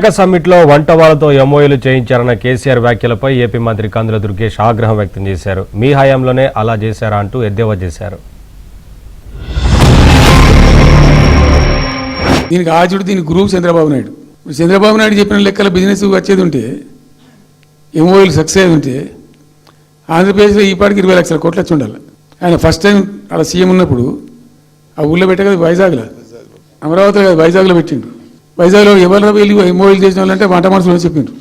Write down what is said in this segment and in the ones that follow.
సమ్మిట్లో వంట వాళ్ళతో ఎంఓయూలు చేయించారన్న కేసీఆర్ వ్యాఖ్యలపై ఏపీ మంత్రి కందుల దుర్గేష్ ఆగ్రహం వ్యక్తం చేశారు. మీ హయాంలోనే అలా చేశారా అంటూ ఎద్దేవా చేశారు. దీనికి ఆచుడు దీనికి గురువు చంద్రబాబు నాయుడు. చంద్రబాబు నాయుడు చెప్పిన లెక్కల బిజినెస్ వచ్చేది ఉంటే ఎంఓయూలు సక్సెస్ అయ్యేది ఉంటే ఆంధ్రప్రదేశ్లో ఈ పాటికి 20 లక్షల కోట్లు వచ్చి ఉండాలి. ఆయన ఫస్ట్ టైం అలా సీఎం ఉన్నప్పుడు ఆ ఊళ్ళో పెట్టే కదా వైజాగ్లో, అమరావతిలో కదా వైజాగ్లో పెట్టిండు. వైజాగ్లో ఎవరు వెళ్ళి ఎంఓయూలు చేసిన వాళ్ళంటే వంట మనుషులు చెప్పిండ్రు.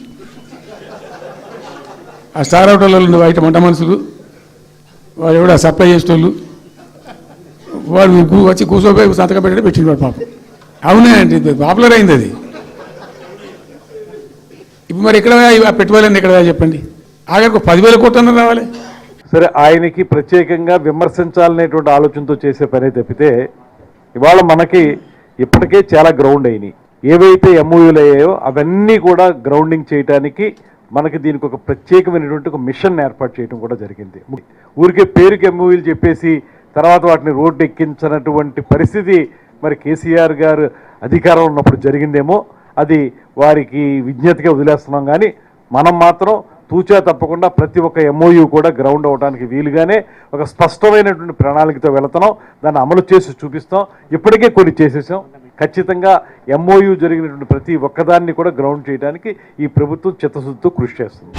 ఆ స్టార్ హోటల్లో ఉన్న బయట వంట మనుషులు వాడు ఎవడ సప్లై చేసేటోళ్ళు వాడు వచ్చి కూర్చోపోయి సంతకం పెట్టే పెట్టిండు వాడు పాపం. అవునే అంటే పాపులర్ అయింది అది. ఇప్పుడు మరి ఎక్కడ పెట్టుకోవాలండి, ఎక్కడ చెప్పండి. ఆఖరికి 10,000 కోట్లన్నా రావాలి. సరే, ఆయనకి ప్రత్యేకంగా విమర్శించాలనేటువంటి ఆలోచనతో చేసే పని తప్పితే ఇవాళ మనకి ఇప్పటికే చాలా గ్రౌండ్ అయినాయి. ఏవైతే ఎంఓయూలు అయ్యాయో అవన్నీ కూడా గ్రౌండింగ్ చేయడానికి మనకి దీనికి ఒక ప్రత్యేకమైనటువంటి ఒక మిషన్ ఏర్పాటు చేయడం కూడా జరిగింది. ఊరికే పేరుకి ఎంఓయూలు చెప్పేసి తర్వాత వాటిని రోడ్డు ఎక్కించినటువంటి పరిస్థితి మరి కేసీఆర్ గారు అధికారం ఉన్నప్పుడు జరిగిందేమో, అది వారికి విజ్ఞతగా వదిలేస్తున్నాం. కానీ మనం మాత్రం తూచా తప్పకుండా ప్రతి ఒక్క ఎంఓయూ కూడా గ్రౌండ్ అవ్వడానికి వీలుగానే ఒక స్పష్టమైనటువంటి ప్రణాళికతో వెళుతున్నాం. దాన్ని అమలు చేసి చూపిస్తాం. ఇప్పటికే కొన్ని చేసేసాం. ఖచ్చితంగా ఎంఓయూ జరిగినటువంటి ప్రతి ఒక్కదాన్ని కూడా గ్రౌండ్ చేయడానికి ఈ ప్రభుత్వం చిత్తశుద్ధితో కృషి చేస్తుంది.